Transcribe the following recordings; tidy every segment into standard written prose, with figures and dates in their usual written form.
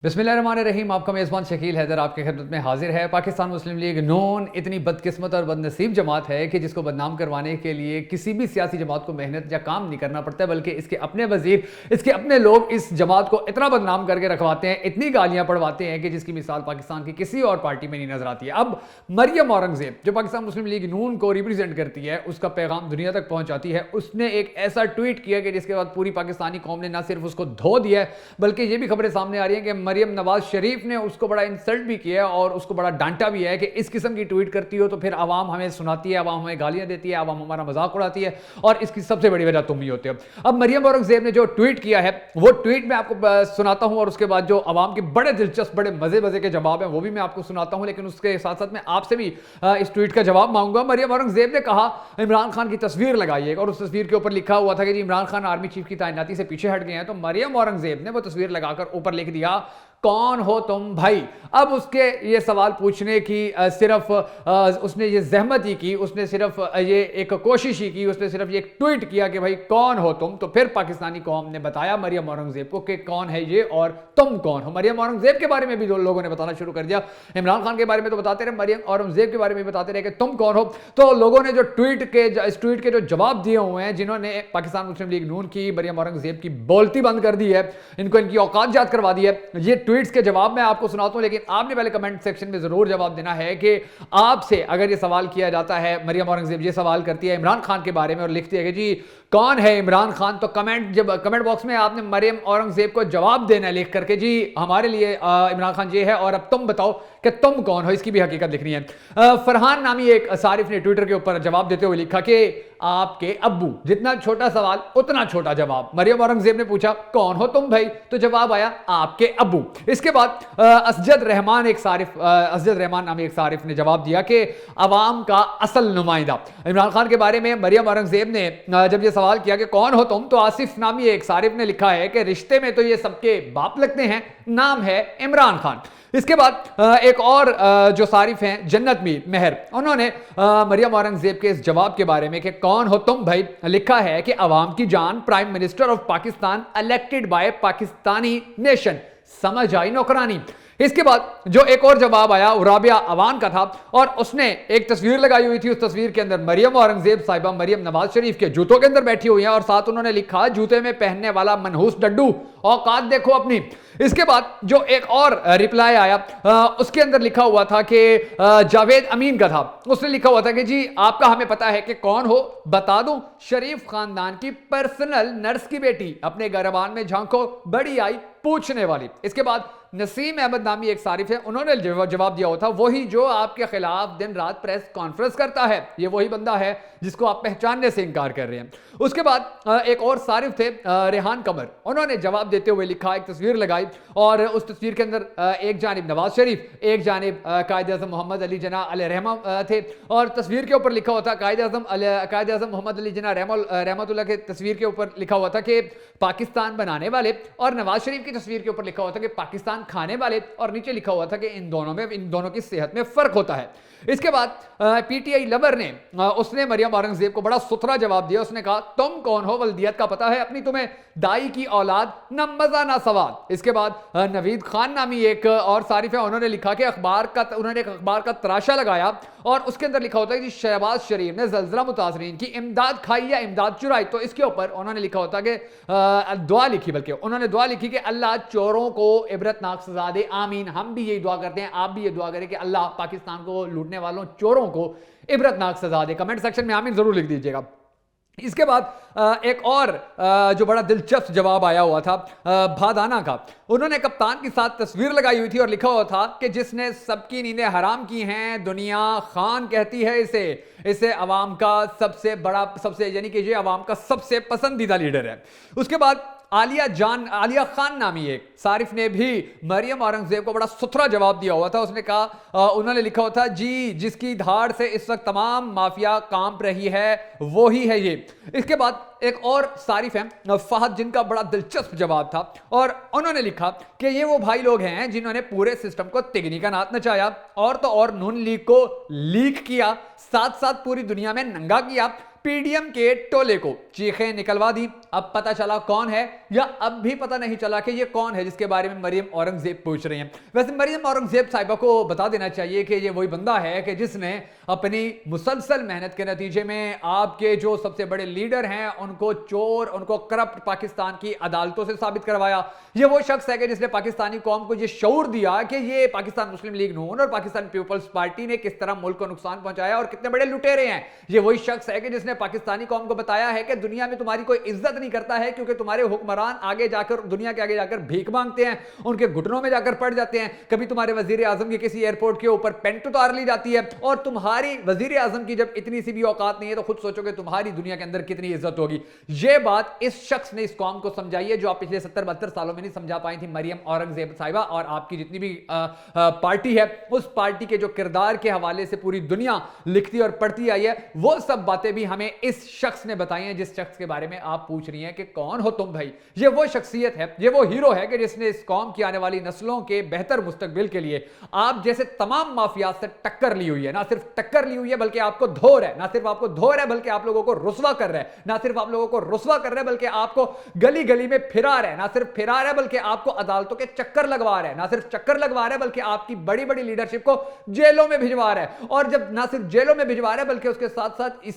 बिस्मिल्लाहिर्रहमानिर्रहीम। आपका मेज़बान शकील हैदर आपकी खिदमत में हाजिर है। पाकिस्तान मुस्लिम लीग नून इतनी बदकिस्मत और बदनसीब जमात है कि जिसको बदनाम करवाने के लिए किसी भी सियासी जमात को मेहनत या काम नहीं करना पड़ता है, बल्कि इसके अपने वजीर, इसके अपने लोग इस जमात को इतना बदनाम करके रखवाते हैं, इतनी गालियाँ पढ़वाते हैं कि जिसकी मिसाल पाकिस्तान की किसी और पार्टी में नहीं नजर आती है। अब मरियम औरंगजेब जो पाकिस्तान मुस्लिम लीग नून को रिप्रेजेंट करती है, उसका पैगाम दुनिया तक पहुँचाती है। उसने एक ऐसा ट्वीट किया कि जिसके बाद पूरी पाकिस्तानी कौम ने ना सिर्फ उसको धो दिया है, बल्कि ये भी खबरें सामने आ रही हैं कि मरियम नवाज शरीफ ने उसको बड़ा इंसल्ट भी किया और उसको बड़ा डांटा भी है कि इस किस्म की ट्वीट करती हो तो फिर आवाम हमें सुनाती है, आवाम हमें गालियां देती है, आवाम हमारा मजाक उड़ाती है और इसकी सबसे बड़ी वजह तुम ही होते हो। अब मरियम औरंगजेब ने जो ट्वीट किया है वो ट्वीट मैं आपको सुनाता हूं और उसके बाद जो आवाम के बड़े दिलचस्प बड़े मजे के जवाब हैं वो भी मैं आपको सुनाता हूं, लेकिन उसके साथ साथ मैं आपसे भी इस ट्वीट का जवाब मांगूंगा। मरियम औरंगजेब ने कहा, इमरान खान की तस्वीर लगाई है और उस तस्वीर के ऊपर लिखा हुआ था कि इमरान खान आर्मी चीफ की तैनाती से पीछे हट गए हैं, तो मरियम औरंगजेब ने वो तस्वीर लगाकर ऊपर लिख दिया, कौन हो तुम भाई। अब उसके ये सवाल पूछने की सिर्फ उसने ये जहमत ही की, उसने सिर्फ ये एक कोशिश ही की, उसने सिर्फ ये एक ट्वीट किया कि भाई कौन हो तुम, तो फिर पाकिस्तानी कौम ने बताया मरियम औरंगजेब को कि कौन है ये और तुम कौन हो। मरियम औरंगजेब के बारे में भी लोगों ने बताना शुरू कर दिया। इमरान खान के बारे में तो बताते रहे, मरियम औरंगजेब के बारे में बताते रहे कि तुम कौन हो। तो लोगों ने जो इस ट्वीट के जो जवाब दिए हुए हैं, जिन्होंने पाकिस्तान मुस्लिम लीग नून की मरियम औरंगजेब की बोलती बंद कर दी है, इनको इनकी औकात याद करवा दी है, ये ट्वीट्स के जवाब मैं आपको सुनाता हूं, लेकिन आपने पहले कमेंट सेक्शन में जरूर जवाब देना है कि आपसे अगर ये सवाल किया जाता है, मरियम औरंगजेब ये सवाल करती है इमरान खान के बारे में और लिखती है कि जी कौन है इमरान खान, तो कमेंट बॉक्स में आपने मरियम औरंगजेब को जवाब देना है लिख करके जी हमारे लिए इमरान खान ये है और अब तुम बताओ कि तुम कौन हो, इसकी भी हकीकत लिखनी है। फरहान नामी एक सारिफ ने ट्विटर के ऊपर जवाब देते हुए लिखा कि आपके अब्बू, जितना छोटा सवाल उतना छोटा जवाब। मरियम औरंगजेब ने पूछा कौन हो तुम भाई, तो जवाब आया आपके अब्बू। इसके बाद असजद रहमान नामी एक सारिफ ने जवाब दिया कि अवाम का असल नुमाइंदा। इमरान खान के बारे में मरियम औरंगजेब ने जब ये सवाल किया कि कौन हो तुम, तो आसिफ नामी एक सारिफ ने लिखा है कि रिश्ते में तो ये सबके बाप लगते हैं, नाम है इमरान खान। इसके बाद एक और जो सारिफ हैं जन्नत मेहर, उन्होंने मरियम औरंगजेब के इस जवाब के बारे में कि कौन हो तुम भाई लिखा है कि अवाम की जान, prime minister of Pakistan elected by Pakistani nation, समझ आई नौकरानी। इसके बाद जो एक और जवाब आया राबिया अवान का था और उसने एक तस्वीर लगाई हुई थी, उस तस्वीर के अंदर मरियम औरंगजेब साहिबा मरियम नवाज शरीफ के जूतों के अंदर बैठी हुई हैं और साथ उन्होंने लिखा जूते में पहनने वाला मनहूस डड्डू, औकात देखो अपनी। इसके बाद जो एक और रिप्लाई आया उसके अंदर लिखा हुआ था कि जावेद अमीन का था, उसने लिखा हुआ था कि जी आपका हमें पता है कि कौन हो, बता दूं शरीफ खानदान की पर्सनल नर्स की बेटी, अपने गरबान में झांको बड़ी आई पूछने वाली। इसके बाद नसीम अहमद नामी एक सारिफ है, उन्होंने जवाब दिया हुआ था वही जो आपके खिलाफ दिन रात प्रेस कॉन्फ्रेंस करता है, ये वही बंदा है जिसको आप पहचानने से इनकार कर रहे हैं। उसके बाद एक और सारिफ थे रेहान कमर, उन्होंने जवाब देते हुए लिखा, एक तस्वीर लगाई और उस तस्वीर के अंदर एक जानिब नवाज शरीफ, एक जानिब कायद आज़म मोहम्मद अली जना अलैहिर्रहमा थे और तस्वीर के ऊपर लिखा हुआ था कायद आज़म मोहम्मद अली जना रहमतुल्लाह के तस्वीर के ऊपर लिखा हुआ था कि पाकिस्तान बनाने वाले, और नवाज शरीफ की तस्वीर के ऊपर लिखा हुआ था कि पाकिस्तान खाने वाले, और नीचे लिखा हुआ था कि इन दोनों की सेहत में फर्क होता है। इसके बाद पीटीआई लवर ने उसने मरियम औरंगजेब को बड़ा सुथरा जवाब दिया, उसने कहा तुम कौन हो, वल्दियत का पता है अपनी तुम्हें, दाई की औलाद, न मजा ना सवाल। इसके बाद नवीद खान नामी एक और सारिफ है, उन्होंने लिखा कि उन्होंने एक अखबार का तराशा लगाया और उसके अंदर लिखा होता है कि शहबाज शरीफ ने जल्जला मुतासरीन की इमदाद खाई या इमदाद चुराई, तो इसके ऊपर उन्होंने लिखा होता कि दुआ लिखी, बल्कि उन्होंने दुआ लिखी कि अल्लाह चोरों को इबरतनाक सजा दे, आमीन। हम भी यही दुआ करते हैं, आप भी ये दुआ करें कि अल्लाह पाकिस्तान को लूटने वालों चोरों को इबरतनाक सजा दे। कमेंट सेक्शन में आमीन जरूर लिख दीजिएगा। इसके बाद एक और जो बड़ा दिलचस्प जवाब आया हुआ था भादाना का, उन्होंने कप्तान के साथ तस्वीर लगाई हुई थी और लिखा हुआ था कि जिसने सबकी नींदें हराम की हैं दुनिया खान कहती है इसे अवाम का सबसे यानी कि ये अवाम का सबसे पसंदीदा लीडर है। उसके बाद आलिया खान नामी एक सारिफ ने भी मरियम औरंगजेब को बड़ा सुथरा जवाब दिया हुआ था, उसने कहा उन्होंने लिखा हुआ था जी जिसकी धाड़ से इस वक्त तमाम माफिया कांप रही है वो ही है ये। इसके बाद एक और सारिफ है फहद, जिनका बड़ा दिलचस्प जवाब था और उन्होंने लिखा कि ये वो भाई लोग हैं जिन्होंने पूरे सिस्टम को तिगनी का नाच नचाया और तो और नून लीग को लीक किया, साथ साथ पूरी दुनिया में नंगा किया, पीडीएम के टोले को चीखें निकलवा दी, اب پتا چلا کون ہے یا اب بھی پتا نہیں چلا کہ یہ کون ہے جس کے بارے میں مریم اورنگزیب پوچھ رہی ہیں؟ ویسے مریم اورنگزیب صاحبہ کو بتا دینا چاہیے کہ یہ وہی بندہ ہے کہ جس نے اپنی مسلسل محنت کے نتیجے میں آپ کے جو سب سے بڑے لیڈر ہیں ان کو چور، ان کو کرپٹ پاکستان کی عدالتوں سے ثابت کروایا۔ یہ وہ شخص ہے کہ جس نے پاکستانی قوم کو یہ شعور دیا کہ یہ پاکستان مسلم لیگ نون اور پاکستان پیپلز پارٹی نے کس طرح ملک کو نقصان پہنچایا اور کتنے بڑے لٹیرے ہیں۔ یہ وہی شخص ہے کہ جس نے پاکستانی قوم کو بتایا ہے کہ دنیا میں تمہاری کوئی عزت نہیں کرتا ہے کیونکہ تمہارے حکمران آگے جا کر دنیا کے آگے جا کر بھیک مانگتے ہیں، ان کے گھٹنوں میں جا کر پڑ جاتے ہیں۔ کبھی تمہارے وزیر اعظم کی کسی ایئرپورٹ کے اوپر پینٹ اتار لی جاتی ہے، اور تمہاری وزیر اعظم کی جب اتنی سی بھی اوقات نہیں ہے تو خود سوچو کہ تمہاری دنیا کے اندر کتنی عزت ہوگی۔ یہ بات اس شخص نے اس قوم کو سمجھائی ہے جو آپ پچھلے 70-72 سالوں میں نہیں سمجھا پائی تھی مریم اورنگزیب صاحبہ، اور آپ کی جتنی بھی پارٹی ہے اس پارٹی کے جو کردار کے حوالے سے پوری دنیا لکھتی اور پڑھتی آئی ہے وہ سب باتیں بھی ہمیں اس شخص نے بتائی ہیں جس شخص کے بارے میں آپ پوچھ رہی ہیں کہ کون ہو تم بھائی۔ یہ وہ شخصیت ہے، یہ وہ ہیرو ہے کہ جس نے اس قوم کی آنے والی نسلوں کے بہتر مستقبل کے لیے آپ جیسے تمام مافیات سے ٹکر لی ہوئی ہے۔ نہ صرف ٹکر لی ہوئی ہے بلکہ آپ کو دھو رہا ہے، نہ صرف آپ کو دھو رہا ہے بلکہ آپ لوگوں کو رسوا کر رہا ہے، نہ صرف آپ لوگوں کو رسوا کر رہا ہے بلکہ آپ کو گلی گلی میں پھرا رہا ہے، نہ صرف پھرا رہا ہے بلکہ آپ کو عدالتوں کے چکر لگوا رہا ہے، نہ صرف چکر لگوا رہا ہے بلکہ آپ کی بڑی بڑی لیڈرشپ کو جیلوں میں بھجوا رہا ہے، اور جب نہ صرف جیلوں میں بھجوا رہا ہے بلکہ اس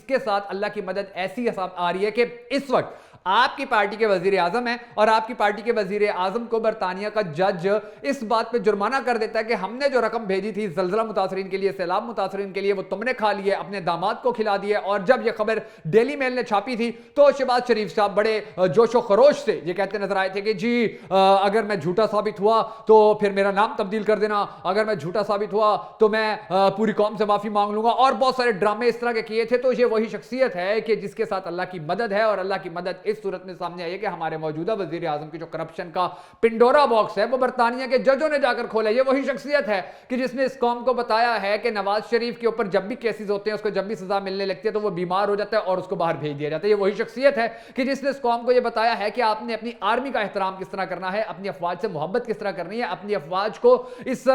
کے ساتھ اللہ کی مدد ایسی آ رہی ہے کہ اس وقت آپ کی پارٹی کے وزیر اعظم ہیں اور آپ کی پارٹی کے وزیر اعظم کو برطانیہ کا جج اس بات پہ جرمانہ کر دیتا ہے کہ ہم نے جو رقم بھیجی تھی زلزلہ متاثرین کے لیے، سیلاب متاثرین کے لیے، وہ تم نے کھا لیے، اپنے داماد کو کھلا دیے۔ اور جب یہ خبر ڈیلی میل نے چھاپی تھی تو شہباز شریف صاحب بڑے جوش و خروش سے یہ کہتے نظر آئے تھے کہ جی اگر میں جھوٹا ثابت ہوا تو پھر میرا نام تبدیل کر دینا، اگر میں جھوٹا ثابت ہوا تو میں پوری قوم سے معافی مانگ لوں گا، اور بہت سارے ڈرامے اس طرح کے کیے تھے۔ تو یہ وہی شخصیت ہے کہ جس کے ساتھ اللہ کی مدد ہے، اور اللہ کی مدد اس صورت میں سامنے آئی کہ ہمارے موجودہ وزیر اعظم کی جو کرپشن کا پنڈورا باکس ہے وہ برطانیہ کے ججوں نے جا کر کھولا۔ یہ وہی شخصیت ہے کہ جس نے اس قوم کو بتایا ہے کہ نواز شریف کے اوپر جب بھی کیسز ہوتے ہیں، اس کو جب بھی سزا ملنے لگتی ہے تو وہ بیمار ہو جاتا ہے اور اس کو باہر بھیج دیا جاتا ہے۔ یہ وہی شخصیت ہے کہ جس نے اس قوم کو یہ بتایا ہے کہ آپ نے اپنی آرمی کا احترام کس طرح کرنا ہے، اپنی افواج سے محبت کس طرح کرنی ہے، اپنی افواج کو اس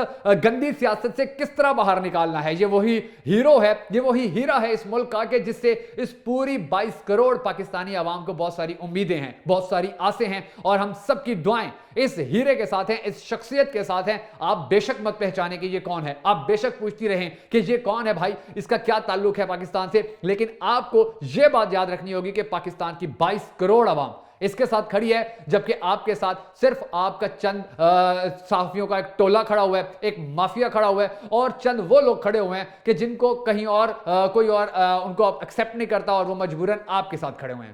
گندی سیاست سے کس طرح باہر نکالنا ہے۔ یہ وہی ہیرو ہے، یہ وہی ہیرا ہے اس ملک کا کہ جس سے اس پوری 22 کروڑ پاکستانی عوام کو بہت ساری امیدیں ہیں، بہت ساری آسیں ہیں، اور ہم سب کی دعائیں اس ہیرے کے ساتھ ہیں، اس شخصیت کے ساتھ ہیں۔ آپ بے شک مت پہچانے کہ یہ کون ہے، آپ بے شک پوچھتی رہیں کہ یہ کون ہے بھائی، اس کا کیا تعلق ہے پاکستان سے، لیکن آپ کو یہ بات یاد رکھنی ہوگی کہ پاکستان کی 22 کروڑ عوام اس کے ساتھ کھڑی ہے، جبکہ آپ کے ساتھ صرف آپ کا چند صحافیوں کا ایک ٹولہ کھڑا ہوا ہے، ایک مافیا کھڑا ہوا ہے، اور چند وہ لوگ کھڑے ہوئے ہیں کہ جن کو کہیں اور کوئی اور ان کو ایکسیپٹ نہیں کرتا اور وہ مجبوراً آپ کے ساتھ کھڑے ہوئے ہیں۔